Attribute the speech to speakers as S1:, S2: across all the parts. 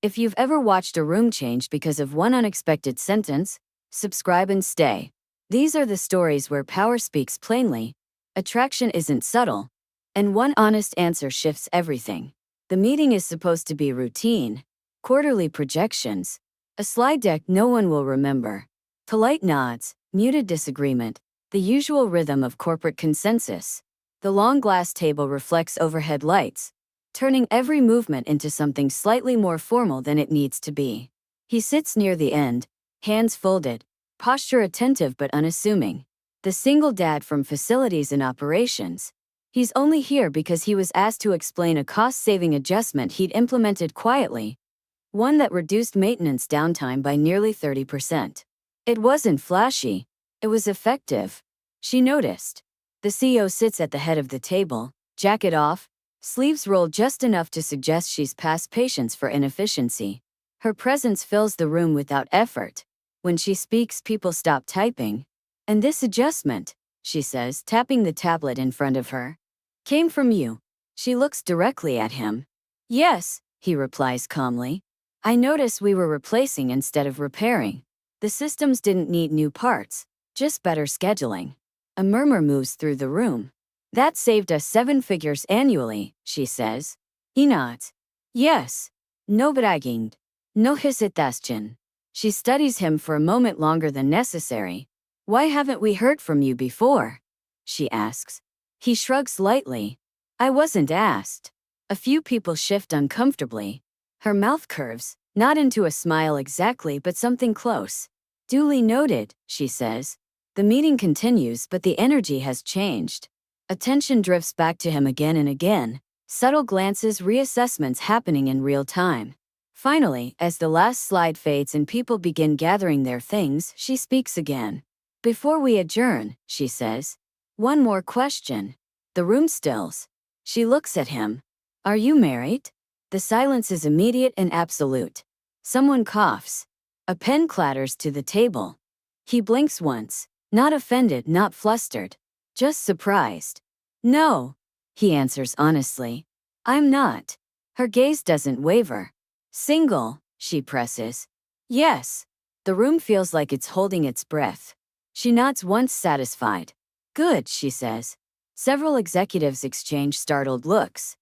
S1: If you've ever watched a room change because of one unexpected sentence, subscribe and stay. These are the stories where power speaks plainly, attraction isn't subtle, and one honest answer shifts everything. The meeting is supposed to be routine, quarterly projections, a slide deck no one will remember, polite nods, muted disagreement, the usual rhythm of corporate consensus. The long glass table reflects overhead lights, turning every movement into something slightly more formal than it needs to be. He sits near the end, hands folded, posture attentive but unassuming. The single dad from facilities and operations. He's only here because he was asked to explain a cost-saving adjustment he'd implemented quietly, one that reduced maintenance downtime by nearly 30%. It wasn't flashy, it was effective. She noticed. The CEO sits at the head of the table, jacket off, sleeves rolled just enough to suggest she's past patience for inefficiency. Her presence fills the room without effort. When she speaks, people stop typing. And this adjustment, she says, tapping the tablet in front of her, came from you. She looks directly at him. Yes, he replies calmly. I notice we were replacing instead of repairing. The systems didn't need new parts, just better scheduling. A murmur moves through the room. That saved us 7 figures annually, she says. He nods. Yes. No bragging. No hesitation. She studies him for a moment longer than necessary. Why haven't we heard from you before? She asks. He shrugs lightly. I wasn't asked. A few people shift uncomfortably. Her mouth curves, not into a smile exactly but something close. Duly noted, she says. The meeting continues but the energy has changed. Attention drifts back to him again and again, subtle glances, reassessments happening in real time. Finally, as the last slide fades and people begin gathering their things, she speaks again. Before we adjourn, she says, one more question. The room stills. She looks at him. Are you married? The silence is immediate and absolute. Someone coughs. A pen clatters to the table. He blinks once, not offended, not flustered. Just surprised. No, he answers honestly. I'm not. Her gaze doesn't waver. Single, she presses. Yes. The room feels like it's holding its breath. She nods once, satisfied. Good, she says. Several executives exchange startled looks.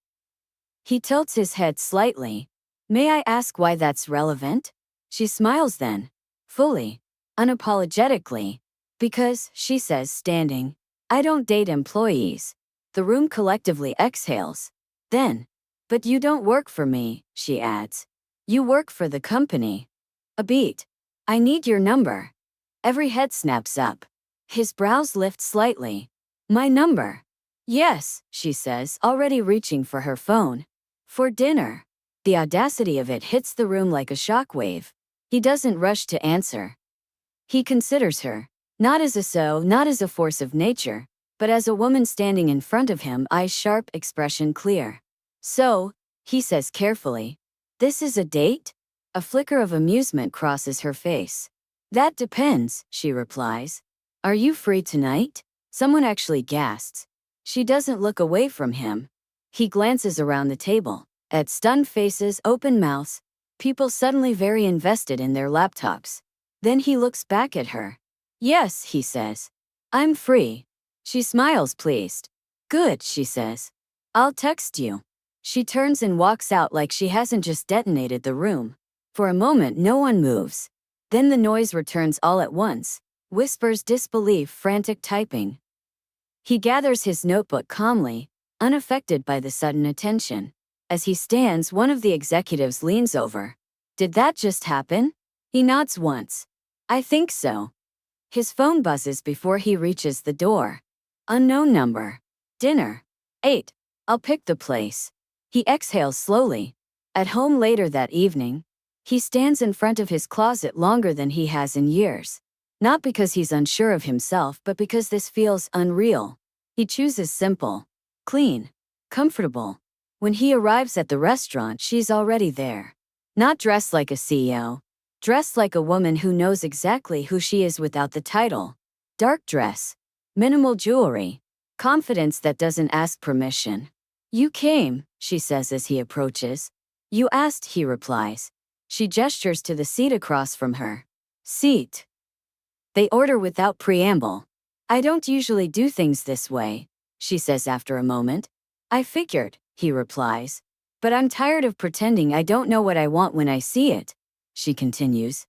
S1: He tilts his head slightly. May I ask why that's relevant? She smiles then. Fully. Unapologetically. Because, she says, standing. I don't date employees. The room collectively exhales. Then, but you don't work for me, she adds. You work for the company. A beat. I need your number. Every head snaps up. His brows lift slightly. My number. Yes, she says, already reaching for her phone. For dinner. The audacity of it hits the room like a shockwave. He doesn't rush to answer. He considers her. Not as a so, not as a force of nature, but as a woman standing in front of him, eyes sharp, expression clear. So, he says carefully, this is a date? A flicker of amusement crosses her face. That depends, she replies. Are you free tonight? Someone actually gasps. She doesn't look away from him. He glances around the table, at stunned faces, open mouths, people suddenly very invested in their laptops. Then he looks back at her. Yes, he says. I'm free. She smiles, pleased. Good, she says. I'll text you. She turns and walks out like she hasn't just detonated the room. For a moment, no one moves. Then the noise returns all at once. Whispers, disbelief, frantic typing. He gathers his notebook calmly, unaffected by the sudden attention. As he stands, one of the executives leans over. Did that just happen? He nods once. I think so. His phone buzzes before he reaches the door. Unknown number. Dinner. 8. I'll pick the place. He exhales slowly. At home later that evening, he stands in front of his closet longer than he has in years. Not because he's unsure of himself, but because this feels unreal. He chooses simple, clean, comfortable. When he arrives at the restaurant, she's already there. Not dressed like a CEO. Dressed like a woman who knows exactly who she is without the title. Dark dress. Minimal jewelry. Confidence that doesn't ask permission. You came, she says as he approaches. You asked, he replies. She gestures to the seat across from her. Seat. They order without preamble. I don't usually do things this way, she says after a moment. I figured, he replies. But I'm tired of pretending I don't know what I want when I see it, she continues.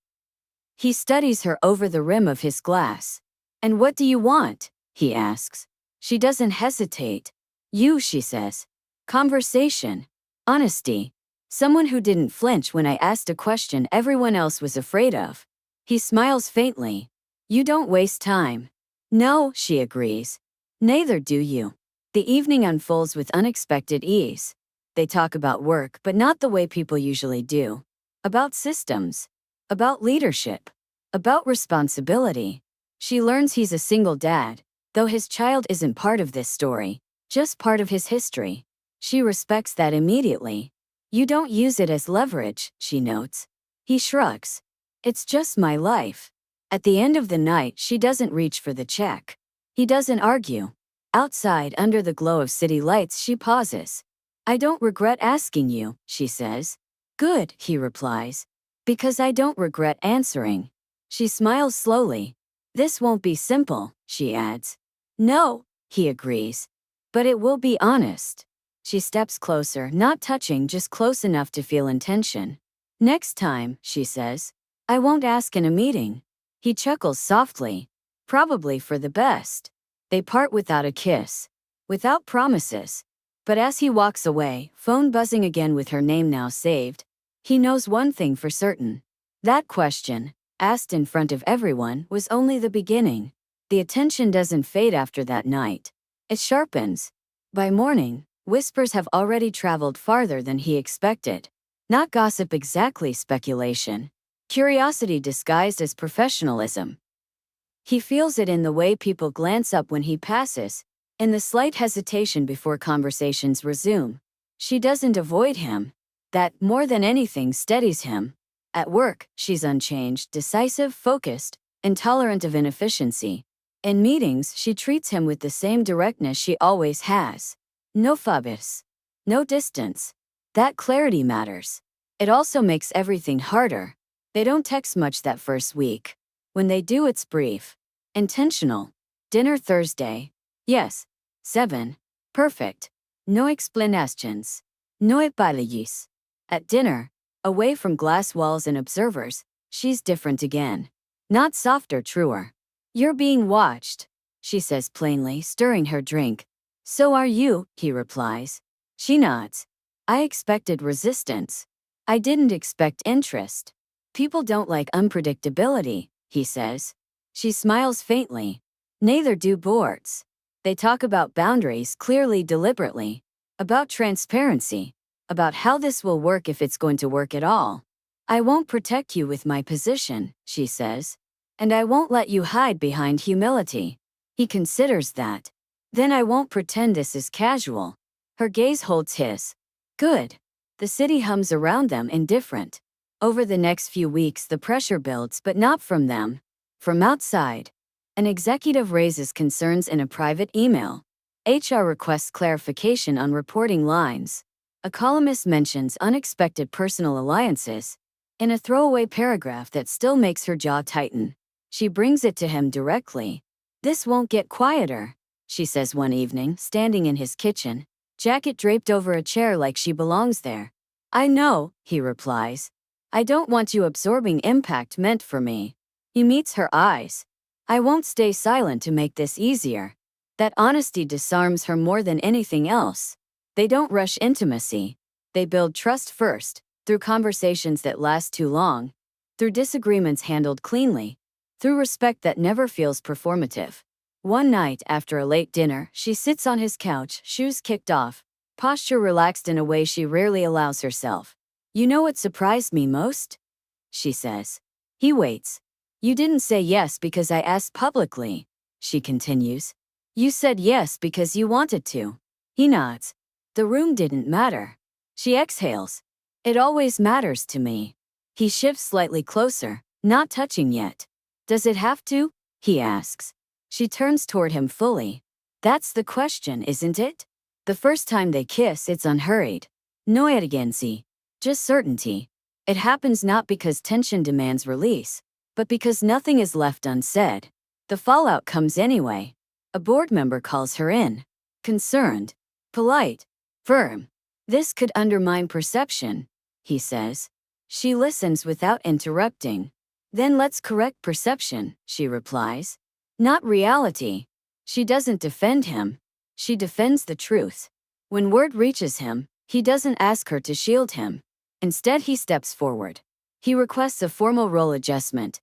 S1: He studies her over the rim of his glass. And what do you want? He asks. She doesn't hesitate. You, she says. Conversation. Honesty. Someone who didn't flinch when I asked a question everyone else was afraid of. He smiles faintly. You don't waste time. No, she agrees. Neither do you. The evening unfolds with unexpected ease. They talk about work, but not the way people usually do. About systems. About leadership. About responsibility. She learns he's a single dad, though his child isn't part of this story, just part of his history. She respects that immediately. You don't use it as leverage, she notes. He shrugs. It's just my life. At the end of the night, she doesn't reach for the check. He doesn't argue. Outside, under the glow of city lights, she pauses. I don't regret asking you, she says. Good, he replies. Because I don't regret answering. She smiles slowly. This won't be simple, she adds. No, he agrees. But it will be honest. She steps closer, not touching, just close enough to feel intention. Next time, she says. I won't ask in a meeting. He chuckles softly. Probably for the best. They part without a kiss. Without promises. But as he walks away, phone buzzing again with her name now saved, he knows one thing for certain. That question, asked in front of everyone, was only the beginning. The attention doesn't fade after that night. It sharpens. By morning, whispers have already traveled farther than he expected. Not gossip exactly, speculation. Curiosity disguised as professionalism. He feels it in the way people glance up when he passes, in the slight hesitation before conversations resume. She doesn't avoid him. That, more than anything, steadies him. At work, she's unchanged, decisive, focused, intolerant of inefficiency. In meetings, she treats him with the same directness she always has. No phobos. No distance. That clarity matters. It also makes everything harder. They don't text much that first week. When they do, it's brief. Intentional. Dinner Thursday. Yes. 7. Perfect. No explanations. No apologies. At dinner, away from glass walls and observers, she's different again. Not softer, truer. You're being watched, she says plainly, stirring her drink. So are you, he replies. She nods. I expected resistance. I didn't expect interest. People don't like unpredictability, he says. She smiles faintly. Neither do boards. They talk about boundaries clearly, deliberately. About transparency. About how this will work if it's going to work at all. I won't protect you with my position, she says. And I won't let you hide behind humility. He considers that. Then I won't pretend this is casual. Her gaze holds his. Good. The city hums around them, indifferent. Over the next few weeks, the pressure builds, but not from them. From outside. An executive raises concerns in a private email. HR requests clarification on reporting lines. A columnist mentions unexpected personal alliances. In a throwaway paragraph that still makes her jaw tighten. She brings it to him directly. This won't get quieter, she says one evening, standing in his kitchen, jacket draped over a chair like she belongs there. I know, he replies. I don't want you absorbing impact meant for me. He meets her eyes. I won't stay silent to make this easier. That honesty disarms her more than anything else. They don't rush intimacy. They build trust first, through conversations that last too long, through disagreements handled cleanly, through respect that never feels performative. One night, after a late dinner, she sits on his couch, shoes kicked off, posture relaxed in a way she rarely allows herself. You know what surprised me most? She says. He waits. You didn't say yes because I asked publicly, she continues. You said yes because you wanted to. He nods. The room didn't matter. She exhales. It always matters to me. He shifts slightly closer, not touching yet. Does it have to? He asks. She turns toward him fully. That's the question, isn't it? The first time they kiss, it's unhurried. No urgency. Just certainty. It happens not because tension demands release, but because nothing is left unsaid. The fallout comes anyway. A board member calls her in. Concerned, polite, firm. This could undermine perception, he says. She listens without interrupting. Then let's correct perception, she replies. Not reality. She doesn't defend him. She defends the truth. When word reaches him, he doesn't ask her to shield him. Instead, he steps forward. He requests a formal role adjustment,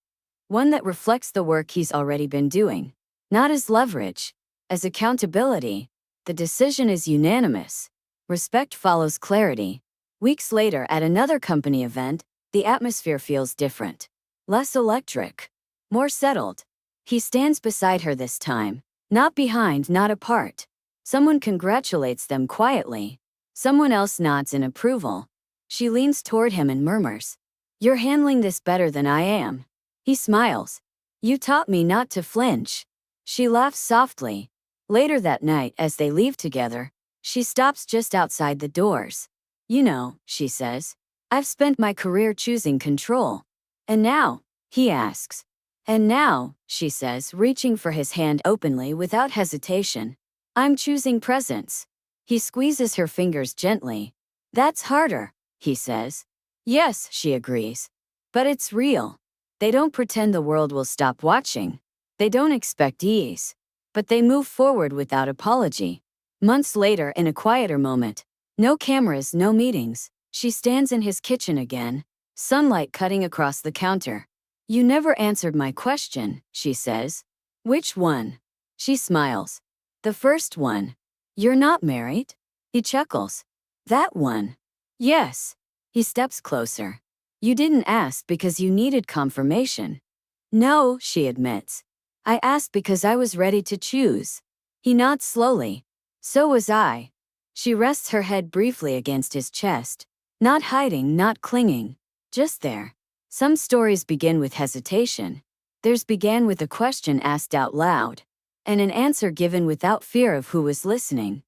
S1: one that reflects the work he's already been doing. Not as leverage, as accountability. The decision is unanimous. Respect follows clarity. Weeks later, at another company event, the atmosphere feels different. Less electric. More settled. He stands beside her this time. Not behind, not apart. Someone congratulates them quietly. Someone else nods in approval. She leans toward him and murmurs, "You're handling this better than I am." He smiles. "You taught me not to flinch." She laughs softly. Later that night, as they leave together, she stops just outside the doors. "You know," she says, "I've spent my career choosing control. And now?" he asks. "And now," she says, reaching for his hand openly without hesitation, "I'm choosing presence." He squeezes her fingers gently. "That's harder," he says. "Yes," she agrees. "But it's real." They don't pretend the world will stop watching. They don't expect ease. But they move forward without apology. Months later, in a quieter moment, no cameras, no meetings, she stands in his kitchen again, sunlight cutting across the counter. "You never answered my question," she says. "Which one?" She smiles. "The first one. You're not married?" He chuckles. "That one." "Yes." He steps closer. "You didn't ask because you needed confirmation." "No," she admits. "I asked because I was ready to choose." He nods slowly. "So was I." She rests her head briefly against his chest. Not hiding, not clinging. Just there. Some stories begin with hesitation. Theirs began with a question asked out loud. And an answer given without fear of who was listening.